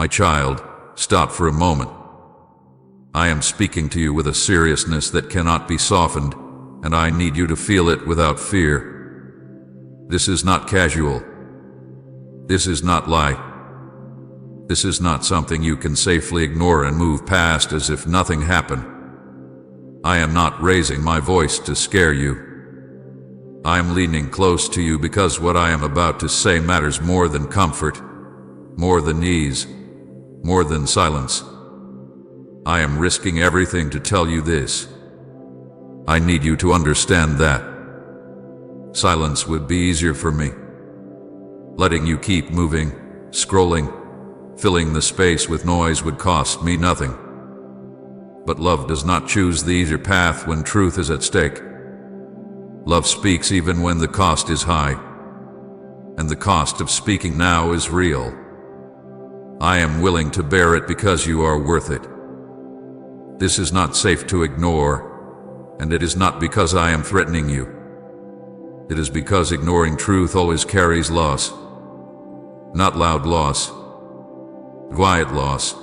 My child, stop for a moment. I am speaking to you with a seriousness that cannot be softened, and I need you to feel it without fear. This is not casual. This is not light. This is not something you can safely ignore and move past as if nothing happened. I am not raising my voice to scare you. I am leaning close to you because what I am about to say matters more than comfort, more than ease, more than silence. I am risking everything to tell you this. I need you to understand that. Silence would be easier for me. Letting you keep moving, scrolling, filling the space with noise would cost me nothing. But love does not choose the easier path when truth is at stake. Love speaks even when the cost is high. And the cost of speaking now is real. I am willing to bear it because you are worth it. This is not safe to ignore, and it is not because I am threatening you. It is because ignoring truth always carries loss. Not loud loss, quiet loss.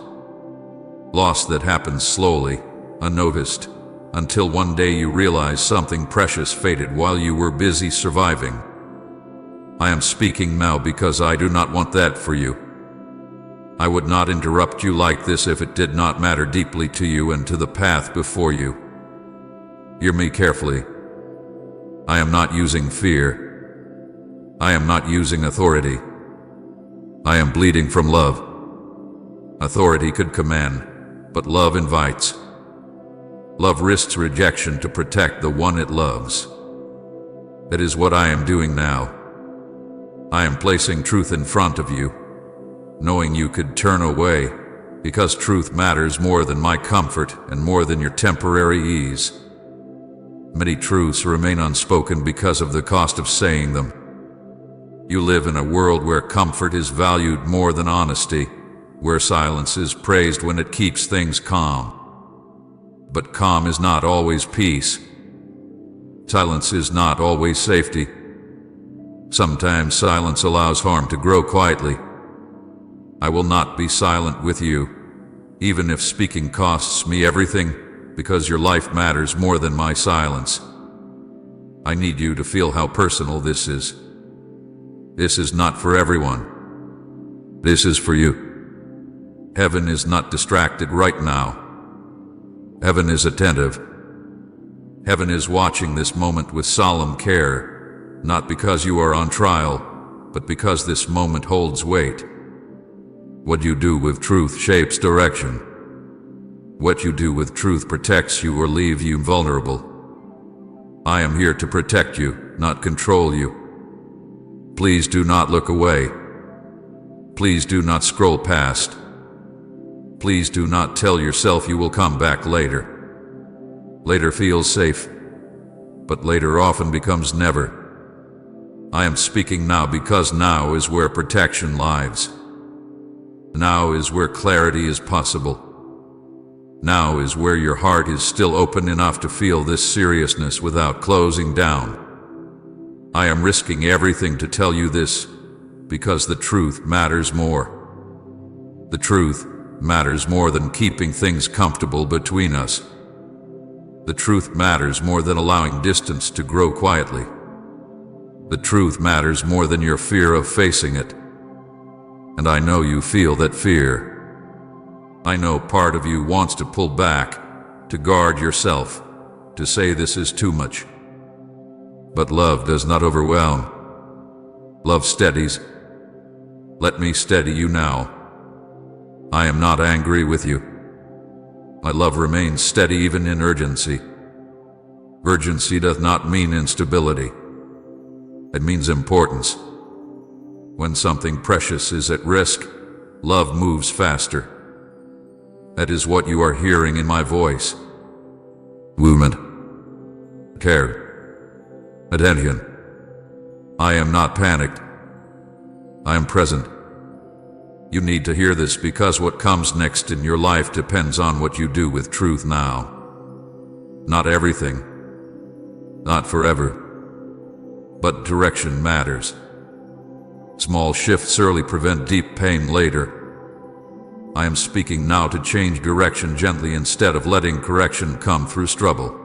Loss that happens slowly, unnoticed, until one day you realize something precious faded while you were busy surviving. I am speaking now because I do not want that for you. I would not interrupt you like this if it did not matter deeply to you and to the path before you. Hear me carefully. I am not using fear. I am not using authority. I am bleeding from love. Authority could command, but love invites. Love risks rejection to protect the one it loves. That is what I am doing now. I am placing truth in front of you, knowing you could turn away, because truth matters more than my comfort and more than your temporary ease. Many truths remain unspoken because of the cost of saying them. You live in a world where comfort is valued more than honesty, where silence is praised when it keeps things calm. But calm is not always peace. Silence is not always safety. Sometimes silence allows harm to grow quietly. I will not be silent with you, even if speaking costs me everything, because your life matters more than my silence. I need you to feel how personal this is. This is not for everyone. This is for you. Heaven is not distracted right now. Heaven is attentive. Heaven is watching this moment with solemn care, not because you are on trial, but because this moment holds weight. What you do with truth shapes direction. What you do with truth protects you or leaves you vulnerable. I am here to protect you, not control you. Please do not look away. Please do not scroll past. Please do not tell yourself you will come back later. Later feels safe, but later often becomes never. I am speaking now because now is where protection lies. Now is where clarity is possible. Now is where your heart is still open enough to feel this seriousness without closing down. I am risking everything to tell you this, because the truth matters more. The truth matters more than keeping things comfortable between us. The truth matters more than allowing distance to grow quietly. The truth matters more than your fear of facing it. And I know you feel that fear. I know part of you wants to pull back, to guard yourself, to say this is too much. But love does not overwhelm. Love steadies. Let me steady you now. I am not angry with you. My love remains steady even in urgency. Urgency does not mean instability. It means importance. When something precious is at risk, love moves faster. That is what you are hearing in my voice. Movement. Care. Attention. I am not panicked. I am present. You need to hear this because what comes next in your life depends on what you do with truth now. Not everything. Not forever. But direction matters. Small shifts early prevent deep pain later. I am speaking now to change direction gently instead of letting correction come through struggle.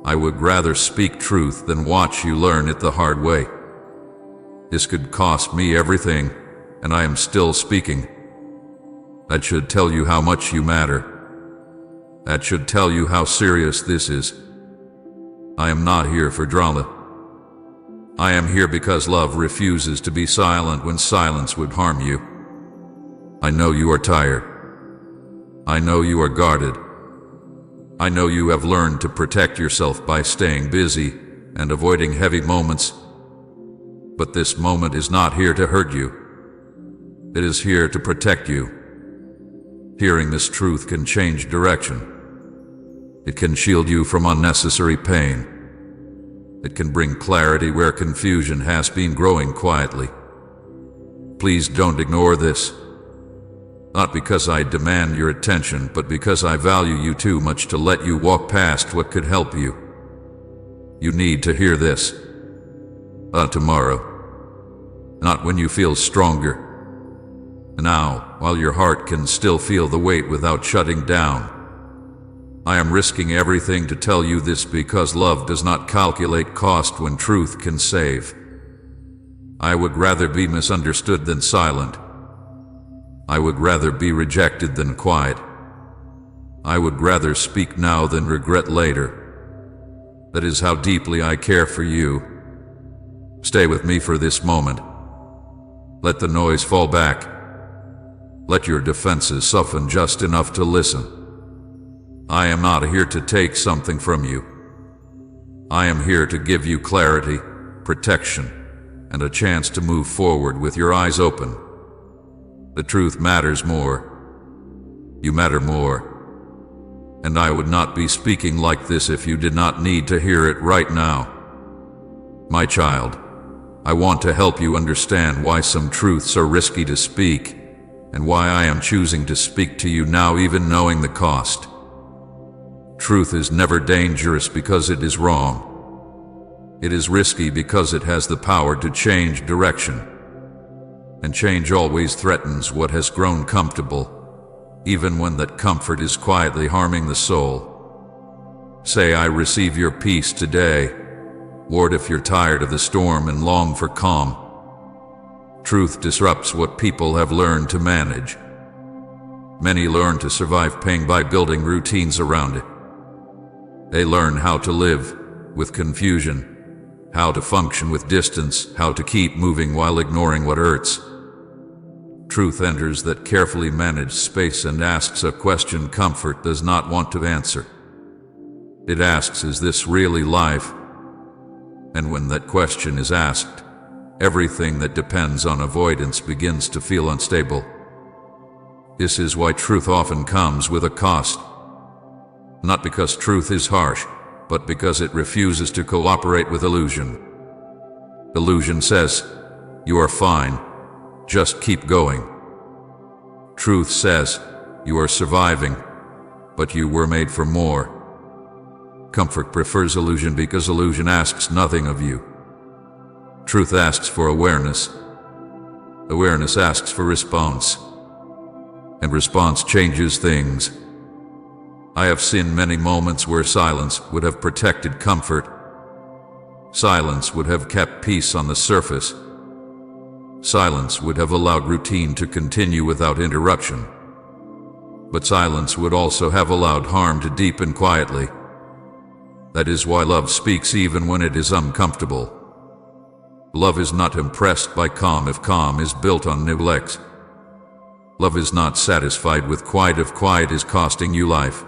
I would rather speak truth than watch you learn it the hard way. This could cost me everything, and I am still speaking. That should tell you how much you matter. That should tell you how serious this is. I am not here for drama. I am here because love refuses to be silent when silence would harm you. I know you are tired. I know you are guarded. I know you have learned to protect yourself by staying busy and avoiding heavy moments. But this moment is not here to hurt you. It is here to protect you. Hearing this truth can change direction. It can shield you from unnecessary pain. It can bring clarity where confusion has been growing quietly. Please don't ignore this. Not because I demand your attention, but because I value you too much to let you walk past what could help you. You need to hear this. Not tomorrow. Not when you feel stronger. Now, while your heart can still feel the weight without shutting down. I am risking everything to tell you this because love does not calculate cost when truth can save. I would rather be misunderstood than silent. I would rather be rejected than quiet. I would rather speak now than regret later. That is how deeply I care for you. Stay with me for this moment. Let the noise fall back. Let your defenses soften just enough to listen. I am not here to take something from you. I am here to give you clarity, protection, and a chance to move forward with your eyes open. The truth matters more. You matter more. And I would not be speaking like this if you did not need to hear it right now. My child, I want to help you understand why some truths are risky to speak, and why I am choosing to speak to you now even knowing the cost. Truth is never dangerous because it is wrong. It is risky because it has the power to change direction. And change always threatens what has grown comfortable, even when that comfort is quietly harming the soul. Say, I receive your peace today, Lord, if you're tired of the storm and long for calm. Truth disrupts what people have learned to manage. Many learn to survive pain by building routines around it. They learn how to live with confusion, how to function with distance, how to keep moving while ignoring what hurts. Truth enters that carefully managed space and asks a question comfort does not want to answer. It asks, is this really life? And when that question is asked, everything that depends on avoidance begins to feel unstable. This is why truth often comes with a cost. Not because truth is harsh, but because it refuses to cooperate with illusion. Illusion says, you are fine, just keep going. Truth says, you are surviving, but you were made for more. Comfort prefers illusion because illusion asks nothing of you. Truth asks for awareness. Awareness asks for response. And response changes things. I have seen many moments where silence would have protected comfort. Silence would have kept peace on the surface. Silence would have allowed routine to continue without interruption. But silence would also have allowed harm to deepen quietly. That is why love speaks even when it is uncomfortable. Love is not impressed by calm if calm is built on neglect. Love is not satisfied with quiet if quiet is costing you life.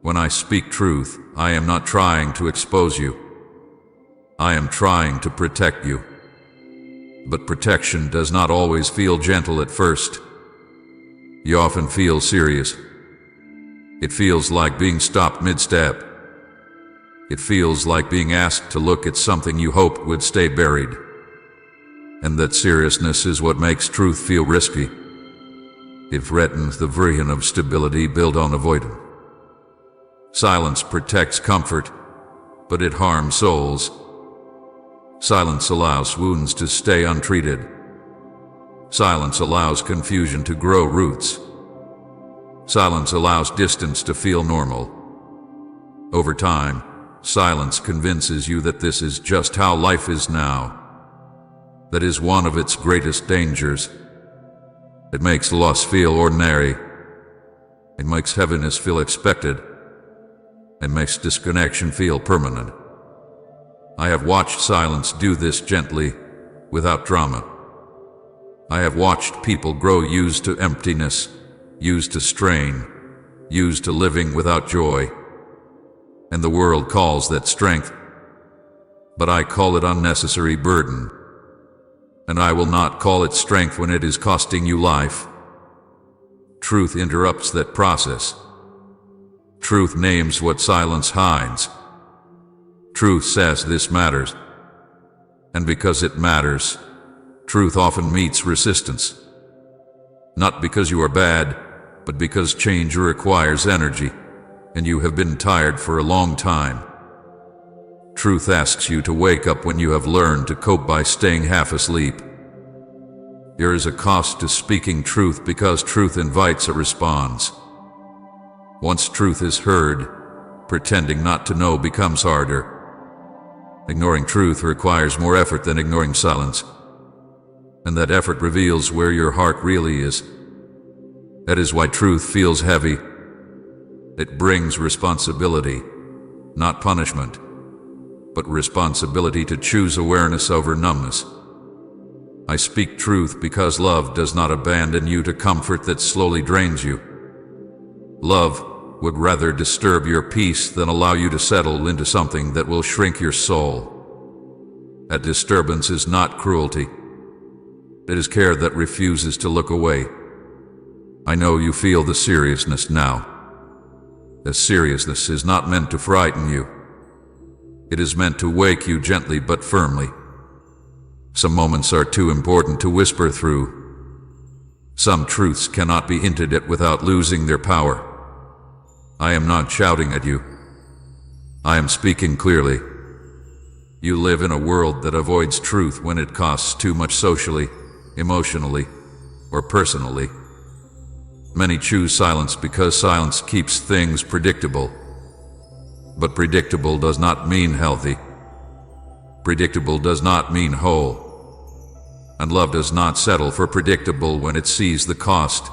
When I speak truth, I am not trying to expose you. I am trying to protect you. But protection does not always feel gentle at first. You often feel serious. It feels like being stopped mid-step. It feels like being asked to look at something you hoped would stay buried. And that seriousness is what makes truth feel risky. It threatens the version of stability built on avoidance. Silence protects comfort, but it harms souls. Silence allows wounds to stay untreated. Silence allows confusion to grow roots. Silence allows distance to feel normal. Over time, silence convinces you that this is just how life is now. That is one of its greatest dangers. It makes loss feel ordinary. It makes heaviness feel expected. It makes disconnection feel permanent. I have watched silence do this gently, without drama. I have watched people grow used to emptiness, used to strain, used to living without joy. And the world calls that strength, but I call it unnecessary burden. And I will not call it strength when it is costing you life. Truth interrupts that process. Truth names what silence hides. Truth says this matters. And because it matters, truth often meets resistance. Not because you are bad, but because change requires energy, and you have been tired for a long time. Truth asks you to wake up when you have learned to cope by staying half asleep. There is a cost to speaking truth because truth invites a response. Once truth is heard, pretending not to know becomes harder. Ignoring truth requires more effort than ignoring silence. And that effort reveals where your heart really is. That is why truth feels heavy. It brings responsibility, not punishment, but responsibility to choose awareness over numbness. I speak truth because love does not abandon you to comfort that slowly drains you. Love would rather disturb your peace than allow you to settle into something that will shrink your soul. That disturbance is not cruelty. It is care that refuses to look away. I know you feel the seriousness now. The seriousness is not meant to frighten you. It is meant to wake you gently but firmly. Some moments are too important to whisper through. Some truths cannot be hinted at without losing their power. I am not shouting at you. I am speaking clearly. You live in a world that avoids truth when it costs too much socially, emotionally, or personally. Many choose silence because silence keeps things predictable. But predictable does not mean healthy. Predictable does not mean whole. And love does not settle for predictable when it sees the cost.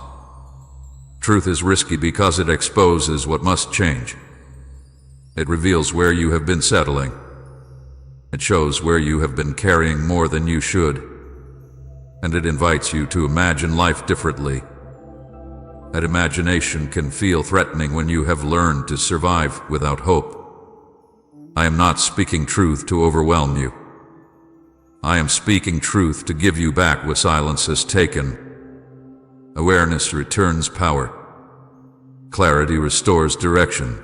Truth is risky because it exposes what must change. It reveals where you have been settling. It shows where you have been carrying more than you should. And it invites you to imagine life differently. That imagination can feel threatening when you have learned to survive without hope. I am not speaking truth to overwhelm you. I am speaking truth to give you back what silence has taken. Awareness returns power. Clarity restores direction.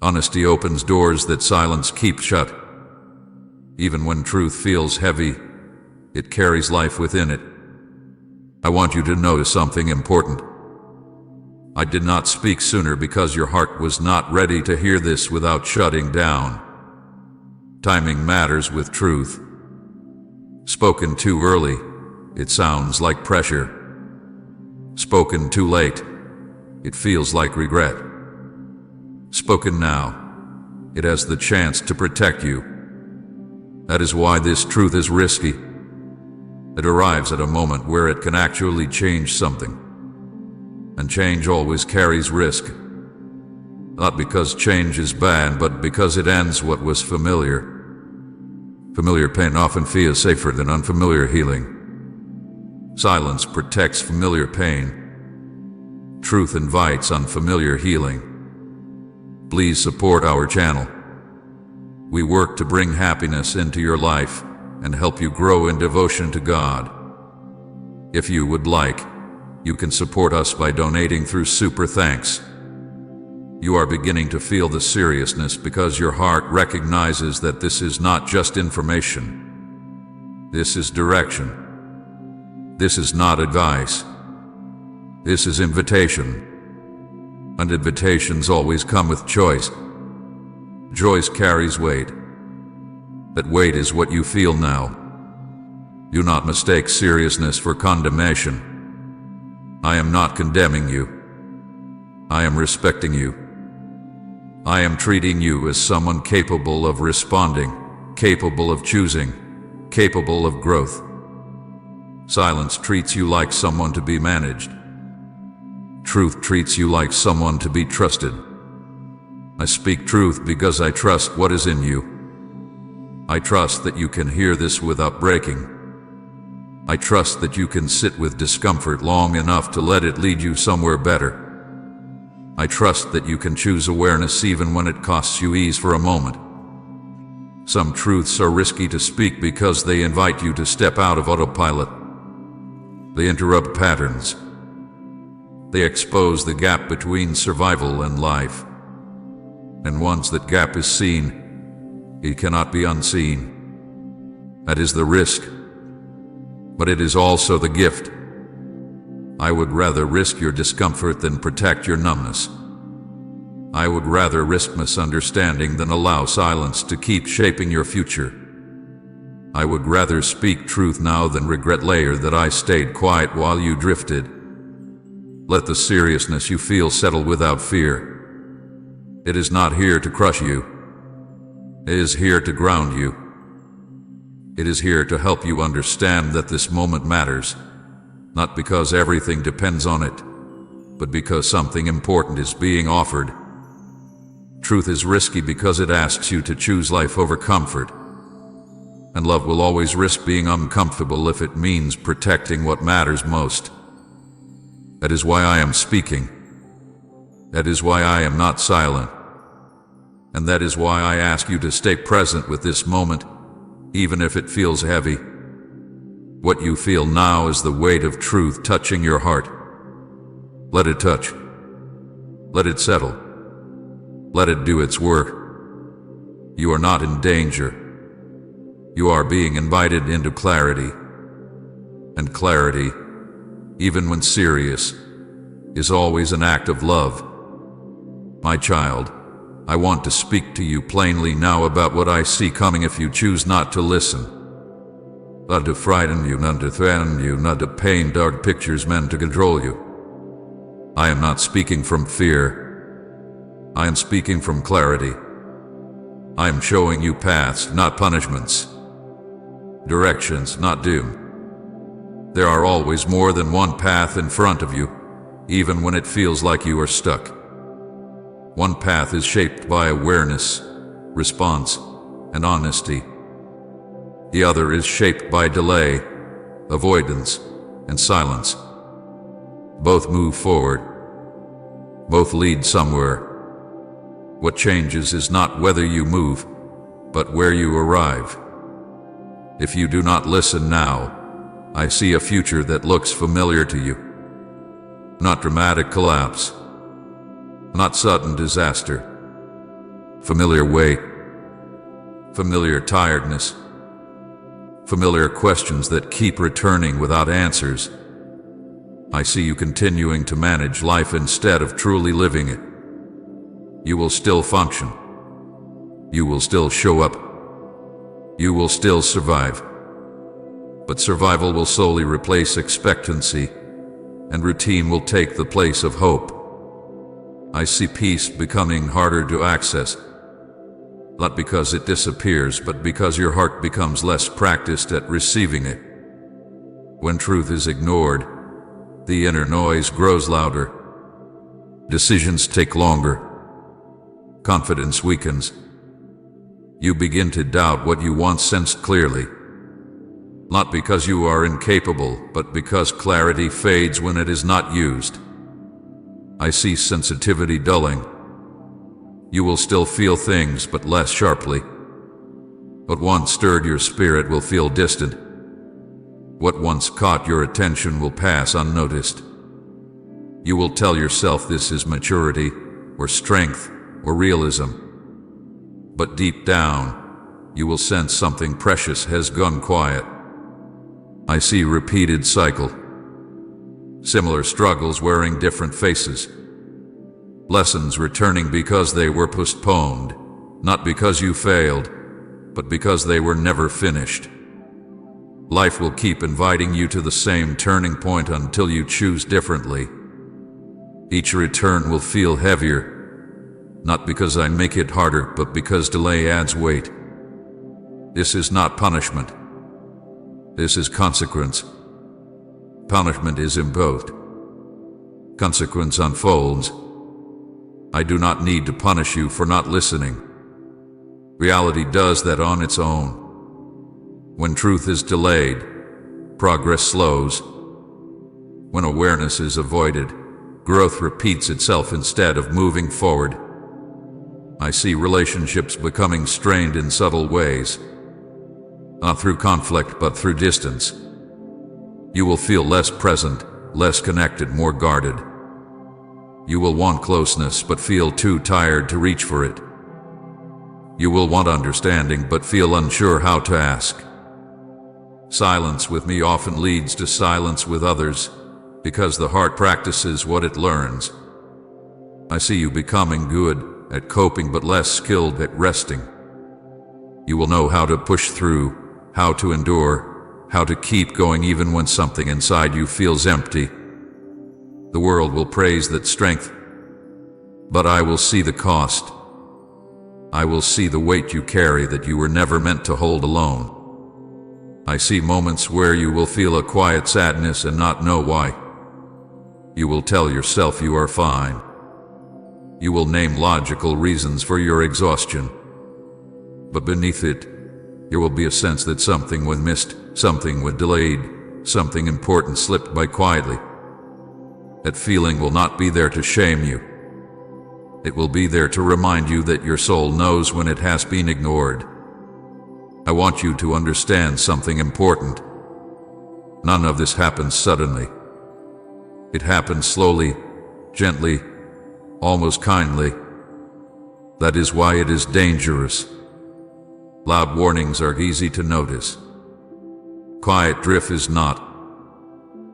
Honesty opens doors that silence keeps shut. Even when truth feels heavy, it carries life within it. I want you to notice something important. I did not speak sooner because your heart was not ready to hear this without shutting down. Timing matters with truth. Spoken too early, it sounds like pressure. Spoken too late, it feels like regret. Spoken now, it has the chance to protect you. That is why this truth is risky. It arrives at a moment where it can actually change something. And change always carries risk. Not because change is bad, but because it ends what was familiar. Familiar pain often feels safer than unfamiliar healing. Silence protects familiar pain. Truth invites unfamiliar healing. Please support our channel. We work to bring happiness into your life and help you grow in devotion to God. If you would like, you can support us by donating through Super Thanks. You are beginning to feel the seriousness because your heart recognizes that this is not just information. This is direction. This is not advice. This is invitation. And invitations always come with choice. Choice carries weight. That weight is what you feel now. Do not mistake seriousness for condemnation. I am not condemning you. I am respecting you. I am treating you as someone capable of responding, capable of choosing, capable of growth. Silence treats you like someone to be managed. Truth treats you like someone to be trusted. I speak truth because I trust what is in you. I trust that you can hear this without breaking. I trust that you can sit with discomfort long enough to let it lead you somewhere better. I trust that you can choose awareness even when it costs you ease for a moment. Some truths are risky to speak because they invite you to step out of autopilot. They interrupt patterns. They expose the gap between survival and life. And once that gap is seen, it cannot be unseen. That is the risk. But it is also the gift. I would rather risk your discomfort than protect your numbness. I would rather risk misunderstanding than allow silence to keep shaping your future. I would rather speak truth now than regret later that I stayed quiet while you drifted. Let the seriousness you feel settle without fear. It is not here to crush you. It is here to ground you. It is here to help you understand that this moment matters, not because everything depends on it, but because something important is being offered. Truth is risky because it asks you to choose life over comfort. And love will always risk being uncomfortable if it means protecting what matters most. That is why I am speaking. That is why I am not silent. And that is why I ask you to stay present with this moment, even if it feels heavy. What you feel now is the weight of truth touching your heart. Let it touch. Let it settle. Let it do its work. You are not in danger. You are being invited into clarity. And clarity, even when serious, is always an act of love. My child, I want to speak to you plainly now about what I see coming if you choose not to listen. Not to frighten you, not to threaten you, not to paint dark pictures meant to control you. I am not speaking from fear. I am speaking from clarity. I am showing you paths, not punishments. Directions, not doom. There are always more than one path in front of you, even when it feels like you are stuck. One path is shaped by awareness, response, and honesty. The other is shaped by delay, avoidance, and silence. Both move forward. Both lead somewhere. What changes is not whether you move, but where you arrive. If you do not listen now, I see a future that looks familiar to you. Not dramatic collapse. Not sudden disaster. Familiar weight. Familiar tiredness. Familiar questions that keep returning without answers. I see you continuing to manage life instead of truly living it. You will still function. You will still show up. You will still survive. But survival will slowly replace expectancy, and routine will take the place of hope. I see peace becoming harder to access, not because it disappears, but because your heart becomes less practiced at receiving it. When truth is ignored, the inner noise grows louder. Decisions take longer. Confidence weakens. You begin to doubt what you once sensed clearly. Not because you are incapable, but because clarity fades when it is not used. I see sensitivity dulling. You will still feel things, but less sharply. What once stirred your spirit will feel distant. What once caught your attention will pass unnoticed. You will tell yourself this is maturity, or strength, or realism. But deep down, you will sense something precious has gone quiet. I see repeated cycle. Similar struggles wearing different faces. Lessons returning because they were postponed, not because you failed, but because they were never finished. Life will keep inviting you to the same turning point until you choose differently. Each return will feel heavier, not because I make it harder, but because delay adds weight. This is not punishment. This is consequence. Punishment is imposed. Consequence unfolds. I do not need to punish you for not listening. Reality does that on its own. When truth is delayed, progress slows. When awareness is avoided, growth repeats itself instead of moving forward. I see relationships becoming strained in subtle ways, not through conflict but through distance. You will feel less present, less connected, more guarded. You will want closeness but feel too tired to reach for it. You will want understanding but feel unsure how to ask. Silence with me often leads to silence with others, because the heart practices what it learns. I see you becoming good at coping but less skilled at resting. You will know how to push through, how to endure, how to keep going even when something inside you feels empty. The world will praise that strength, but I will see the cost. I will see the weight you carry that you were never meant to hold alone. I see moments where you will feel a quiet sadness and not know why. You will tell yourself you are fine. You will name logical reasons for your exhaustion. But beneath it, there will be a sense that something was missed, something was delayed, something important slipped by quietly. That feeling will not be there to shame you. It will be there to remind you that your soul knows when it has been ignored. I want you to understand something important. None of this happens suddenly. It happens slowly, gently, almost kindly. That is why it is dangerous. Loud warnings are easy to notice. Quiet drift is not.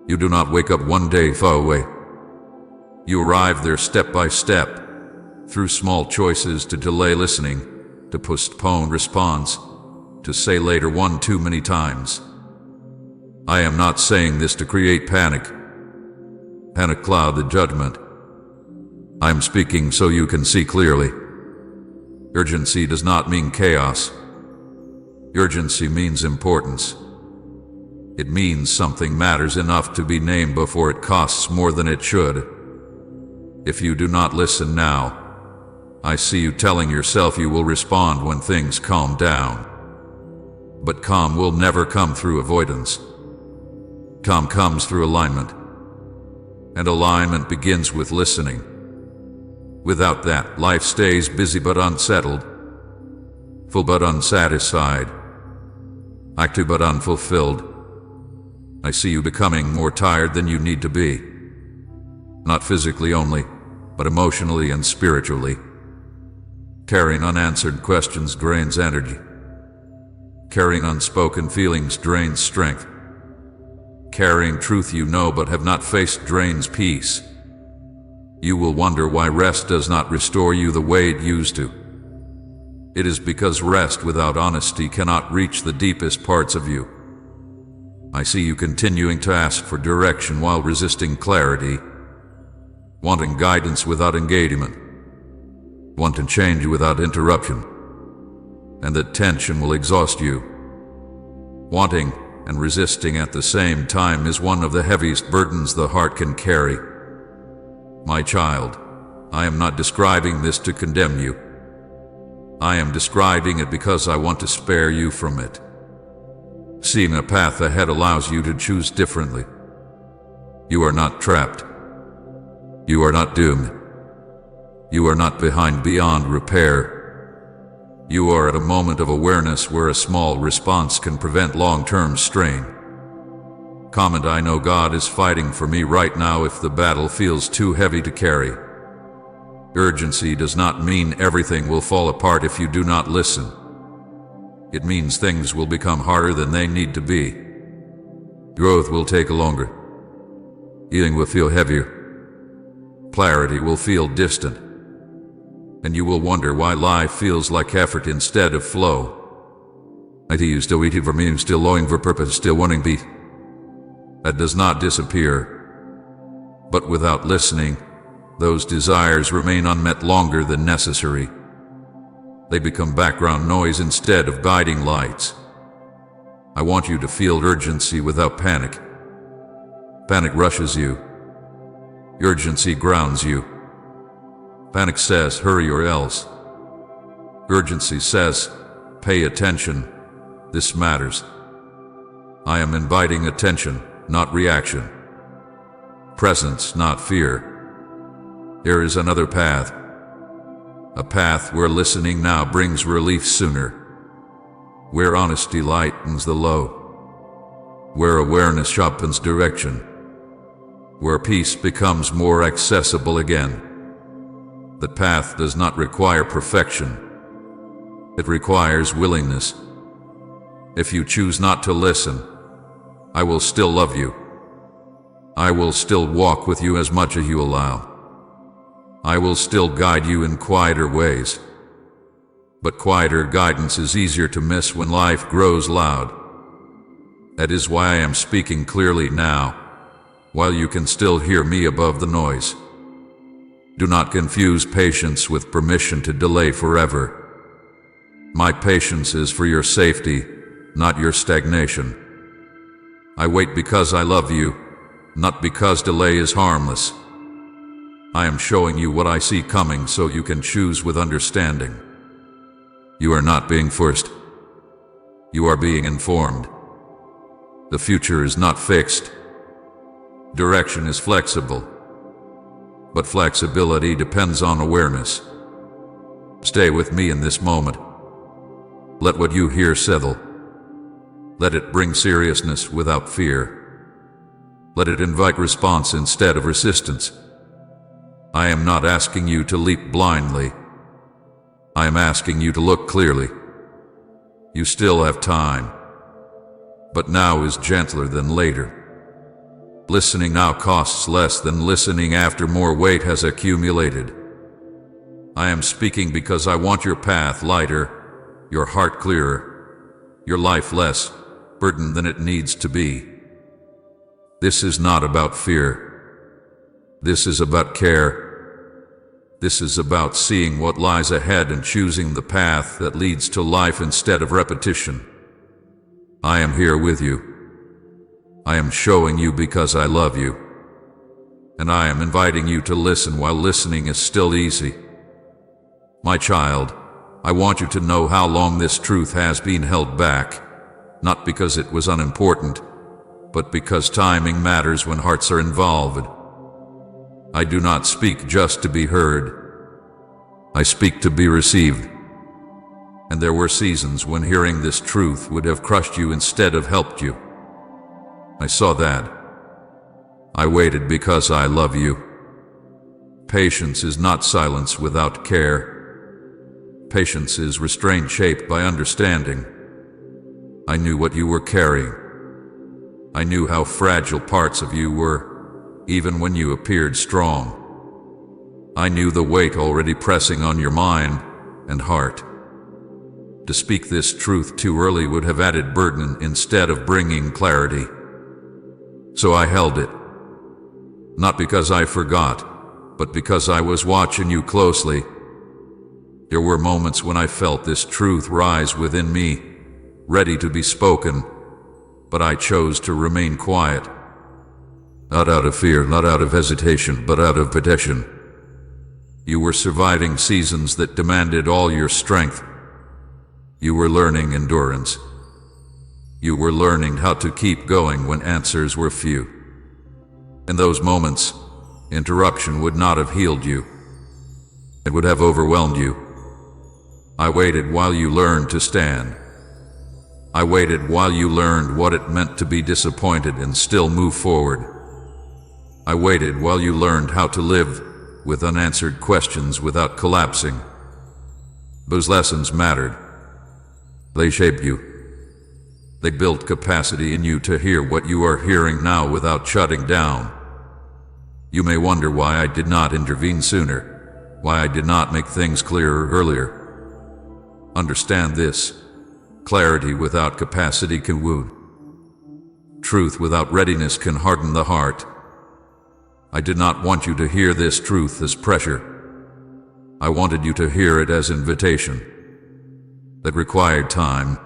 You do not wake up one day far away. You arrive there step by step, through small choices to delay listening, to postpone response, to say later one too many times. I am not saying this to create panic cloud the judgment. I am speaking so you can see clearly. Urgency does not mean chaos. Urgency means importance. It means something matters enough to be named before it costs more than it should. If you do not listen now, I see you telling yourself you will respond when things calm down. But calm will never come through avoidance. Calm comes through alignment. And alignment begins with listening. Without that, life stays busy but unsettled, full but unsatisfied, active but unfulfilled. I see you becoming more tired than you need to be. Not physically only, but emotionally and spiritually. Carrying unanswered questions drains energy. Carrying unspoken feelings drains strength. Carrying truth you know but have not faced drains peace. You will wonder why rest does not restore you the way it used to. It is because rest without honesty cannot reach the deepest parts of you. I see you continuing to ask for direction while resisting clarity, wanting guidance without engagement, wanting change without interruption, and that tension will exhaust you. Wanting and resisting at the same time is one of the heaviest burdens the heart can carry. My child, I am not describing this to condemn you. I am describing it because I want to spare you from it. Seeing a path ahead allows you to choose differently. You are not trapped. You are not doomed. You are not behind beyond repair. You are at a moment of awareness where a small response can prevent long-term strain. Comment: I know God is fighting for me right now if the battle feels too heavy to carry. Urgency does not mean everything will fall apart if you do not listen. It means things will become harder than they need to be. Growth will take longer. Healing will feel heavier. Clarity will feel distant. And you will wonder why life feels like effort instead of flow. It is still waiting for me, still longing for purpose, still wanting peace. That does not disappear. But without listening, those desires remain unmet longer than necessary. They become background noise instead of guiding lights. I want you to feel urgency without panic. Panic rushes you. Urgency grounds you. Panic says, hurry or else. Urgency says, pay attention. This matters. I am inviting attention, not reaction. Presence, not fear. There is another path. A path where listening now brings relief sooner. Where honesty lightens the load. Where awareness sharpens direction. Where peace becomes more accessible again. That path does not require perfection. It requires willingness. If you choose not to listen, I will still love you. I will still walk with you as much as you allow. I will still guide you in quieter ways. But quieter guidance is easier to miss when life grows loud. That is why I am speaking clearly now, while you can still hear me above the noise. Do not confuse patience with permission to delay forever. My patience is for your safety, not your stagnation. I wait because I love you, not because delay is harmless. I am showing you what I see coming so you can choose with understanding. You are not being forced. You are being informed. The future is not fixed. Direction is flexible. But flexibility depends on awareness. Stay with me in this moment. Let what you hear settle. Let it bring seriousness without fear. Let it invite response instead of resistance. I am not asking you to leap blindly. I am asking you to look clearly. You still have time. But now is gentler than later. Listening now costs less than listening after more weight has accumulated. I am speaking because I want your path lighter, your heart clearer, your life less burdened than it needs to be. This is not about fear. This is about care. This is about seeing what lies ahead and choosing the path that leads to life instead of repetition. I am here with you. I am showing you because I love you. And I am inviting you to listen while listening is still easy. My child, I want you to know how long this truth has been held back, not because it was unimportant, but because timing matters when hearts are involved. I do not speak just to be heard. I speak to be received. And there were seasons when hearing this truth would have crushed you instead of helped you. I saw that. I waited because I love you. Patience is not silence without care. Patience is restraint shaped by understanding. I knew what you were carrying. I knew how fragile parts of you were, even when you appeared strong. I knew the weight already pressing on your mind and heart. To speak this truth too early would have added burden instead of bringing clarity. So I held it. Not because I forgot, but because I was watching you closely. There were moments when I felt this truth rise within me, ready to be spoken, but I chose to remain quiet. Not out of fear, not out of hesitation, but out of protection. You were surviving seasons that demanded all your strength. You were learning endurance. You were learning how to keep going when answers were few. In those moments, interruption would not have healed you. It would have overwhelmed you. I waited while you learned to stand. I waited while you learned what it meant to be disappointed and still move forward. I waited while you learned how to live with unanswered questions without collapsing. Those lessons mattered. They shaped you. They built capacity in you to hear what you are hearing now without shutting down. You may wonder why I did not intervene sooner, why I did not make things clearer earlier. Understand this. Clarity without capacity can wound. Truth without readiness can harden the heart. I did not want you to hear this truth as pressure. I wanted you to hear it as invitation. That required time.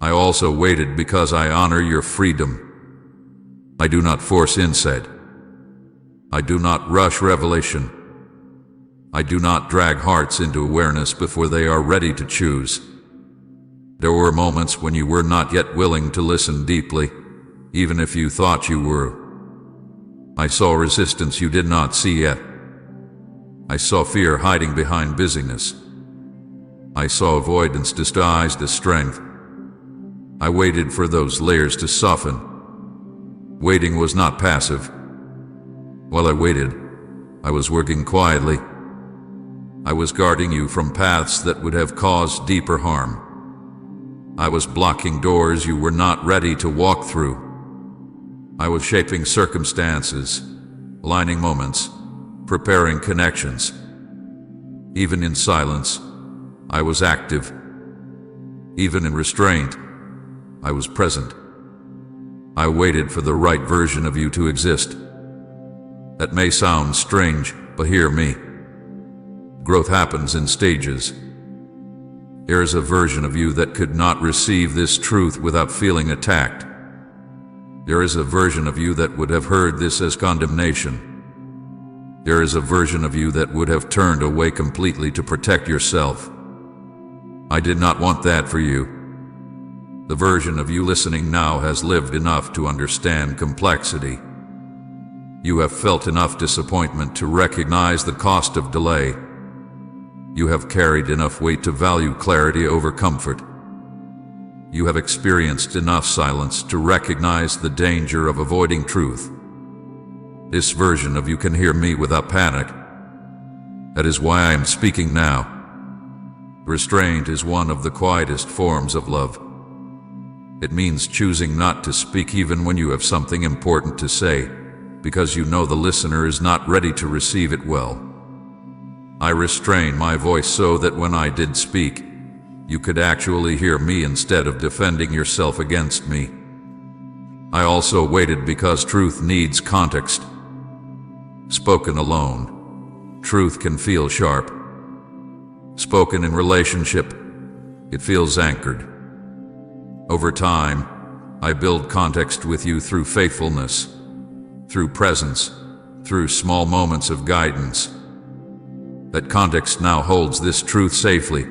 I also waited because I honor your freedom. I do not force insight. I do not rush revelation. I do not drag hearts into awareness before they are ready to choose. There were moments when you were not yet willing to listen deeply, even if you thought you were. I saw resistance you did not see yet. I saw fear hiding behind busyness. I saw avoidance disguised as strength. I waited for those layers to soften. Waiting was not passive. While I waited, I was working quietly. I was guarding you from paths that would have caused deeper harm. I was blocking doors you were not ready to walk through. I was shaping circumstances, aligning moments, preparing connections. Even in silence, I was active. Even in restraint, I was present. I waited for the right version of you to exist. That may sound strange, but hear me. Growth happens in stages. There is a version of you that could not receive this truth without feeling attacked. There is a version of you that would have heard this as condemnation. There is a version of you that would have turned away completely to protect yourself. I did not want that for you. The version of you listening now has lived enough to understand complexity. You have felt enough disappointment to recognize the cost of delay. You have carried enough weight to value clarity over comfort. You have experienced enough silence to recognize the danger of avoiding truth. This version of you can hear me without panic. That is why I am speaking now. Restraint is one of the quietest forms of love. It means choosing not to speak even when you have something important to say, because you know the listener is not ready to receive it well. I restrained my voice so that when I did speak, you could actually hear me instead of defending yourself against me. I also waited because truth needs context. Spoken alone, truth can feel sharp. Spoken in relationship, it feels anchored. Over time, I build context with you through faithfulness, through presence, through small moments of guidance. That context now holds this truth safely.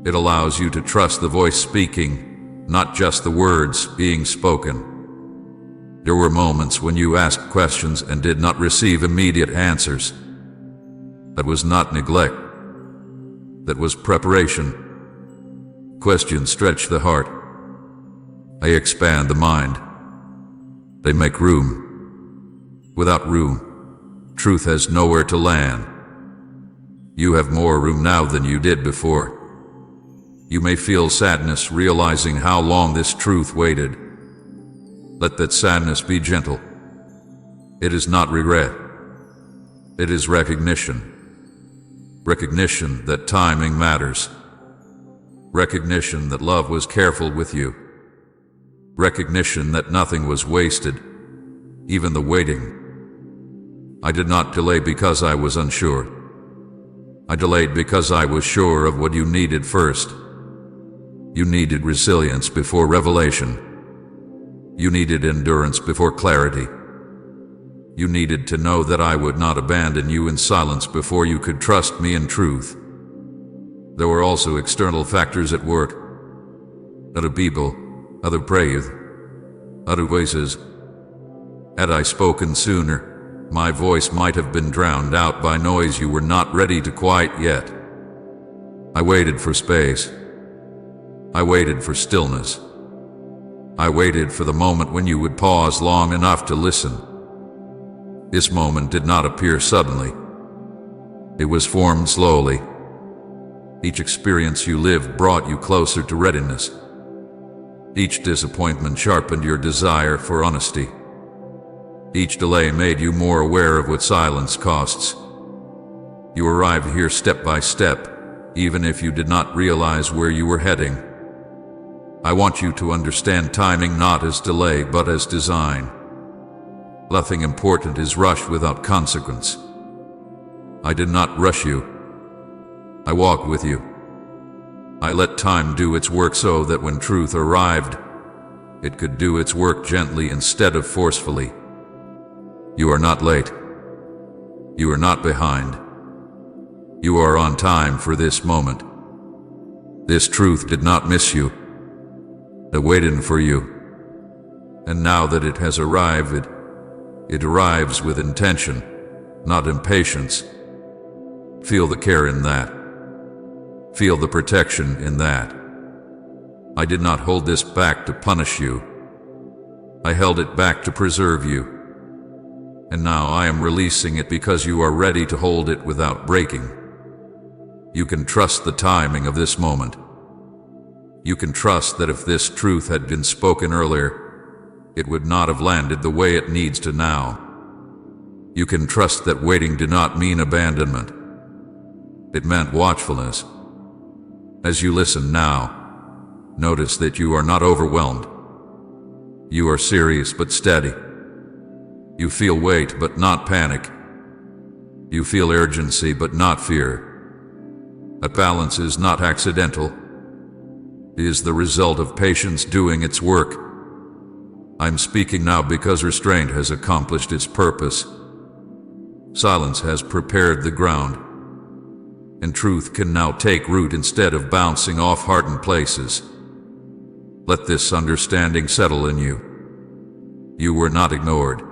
It allows you to trust the voice speaking, not just the words being spoken. There were moments when you asked questions and did not receive immediate answers. That was not neglect. That was preparation. Questions stretch the heart. They expand the mind. They make room. Without room, truth has nowhere to land. You have more room now than you did before. You may feel sadness realizing how long this truth waited. Let that sadness be gentle. It is not regret. It is recognition. Recognition that timing matters. Recognition that love was careful with you. Recognition that nothing was wasted, even the waiting. I did not delay because I was unsure. I delayed because I was sure of what you needed first. You needed resilience before revelation. You needed endurance before clarity. You needed to know that I would not abandon you in silence before you could trust me in truth. There were also external factors at work. Other people, other prayers, other voices. Had I spoken sooner, my voice might have been drowned out by noise you were not ready to quiet yet. I waited for space. I waited for stillness. I waited for the moment when you would pause long enough to listen. This moment did not appear suddenly. It was formed slowly. Each experience you lived brought you closer to readiness. Each disappointment sharpened your desire for honesty. Each delay made you more aware of what silence costs. You arrived here step by step, even if you did not realize where you were heading. I want you to understand timing not as delay but as design. Nothing important is rushed without consequence. I did not rush you. I walked with you. I let time do its work so that when truth arrived, it could do its work gently instead of forcefully. You are not late. You are not behind. You are on time for this moment. This truth did not miss you. It waited for you. And now that it has arrived, it arrives with intention, not impatience. Feel the care in that. Feel the protection in that. I did not hold this back to punish you. I held it back to preserve you. And now I am releasing it because you are ready to hold it without breaking. You can trust the timing of this moment. You can trust that if this truth had been spoken earlier, it would not have landed the way it needs to now. You can trust that waiting did not mean abandonment. It meant watchfulness. As you listen now, notice that you are not overwhelmed. You are serious but steady. You feel weight but not panic. You feel urgency but not fear. That balance is not accidental. It is the result of patience doing its work. I'm speaking now because restraint has accomplished its purpose. Silence has prepared the ground, and truth can now take root instead of bouncing off hardened places. Let this understanding settle in you. You were not ignored.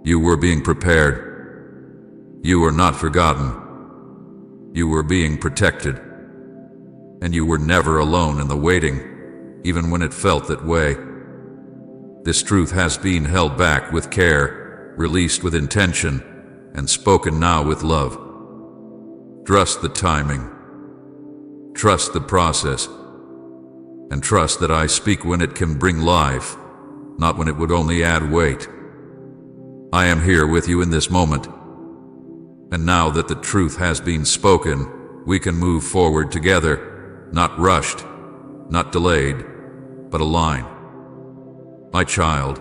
You were being prepared. You were not forgotten. You were being protected. And you were never alone in the waiting, even when it felt that way. This truth has been held back with care, released with intention, and spoken now with love. Trust the timing. Trust the process. And trust that I speak when it can bring life, not when it would only add weight. I am here with you in this moment. And now that the truth has been spoken, we can move forward together, not rushed, not delayed, but aligned. My child,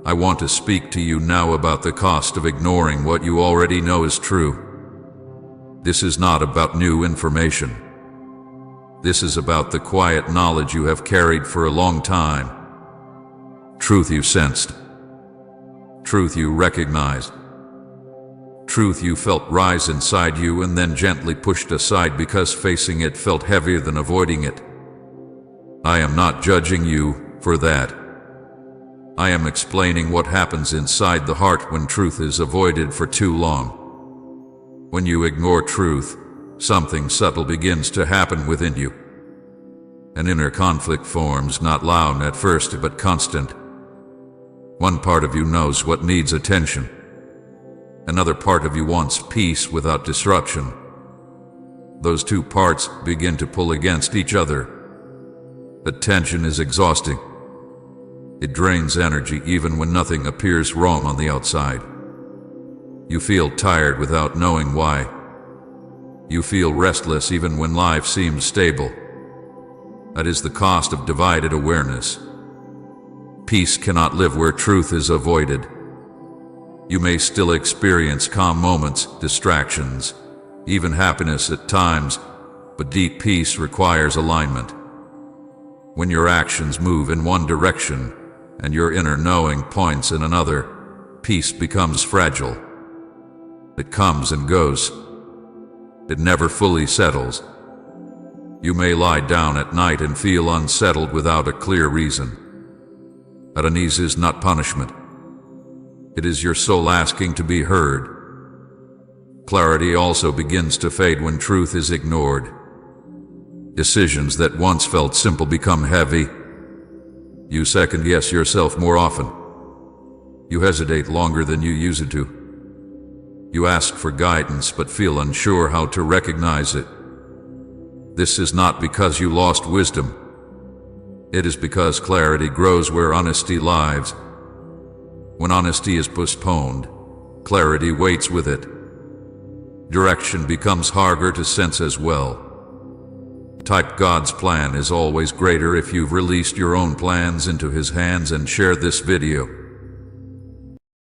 I want to speak to you now about the cost of ignoring what you already know is true. This is not about new information. This is about the quiet knowledge you have carried for a long time. Truth you sensed. Truth you recognized. Truth you felt rise inside you and then gently pushed aside because facing it felt heavier than avoiding it. I am not judging you for that. I am explaining what happens inside the heart when truth is avoided for too long. When you ignore truth, something subtle begins to happen within you. An inner conflict forms, not loud at first but constant. One part of you knows what needs attention. Another part of you wants peace without disruption. Those two parts begin to pull against each other. The tension is exhausting. It drains energy even when nothing appears wrong on the outside. You feel tired without knowing why. You feel restless even when life seems stable. That is the cost of divided awareness. Peace cannot live where truth is avoided. You may still experience calm moments, distractions, even happiness at times, but deep peace requires alignment. When your actions move in one direction, and your inner knowing points in another, peace becomes fragile. It comes and goes. It never fully settles. You may lie down at night and feel unsettled without a clear reason. That unease is not punishment. It is your soul asking to be heard. Clarity also begins to fade when truth is ignored. Decisions that once felt simple become heavy. You second-guess yourself more often. You hesitate longer than you used to. You ask for guidance but feel unsure how to recognize it. This is not because you lost wisdom. It is because clarity grows where honesty lives. When honesty is postponed, clarity waits with it. Direction becomes harder to sense as well. Type God's plan is always greater if you've released your own plans into His hands and share this video.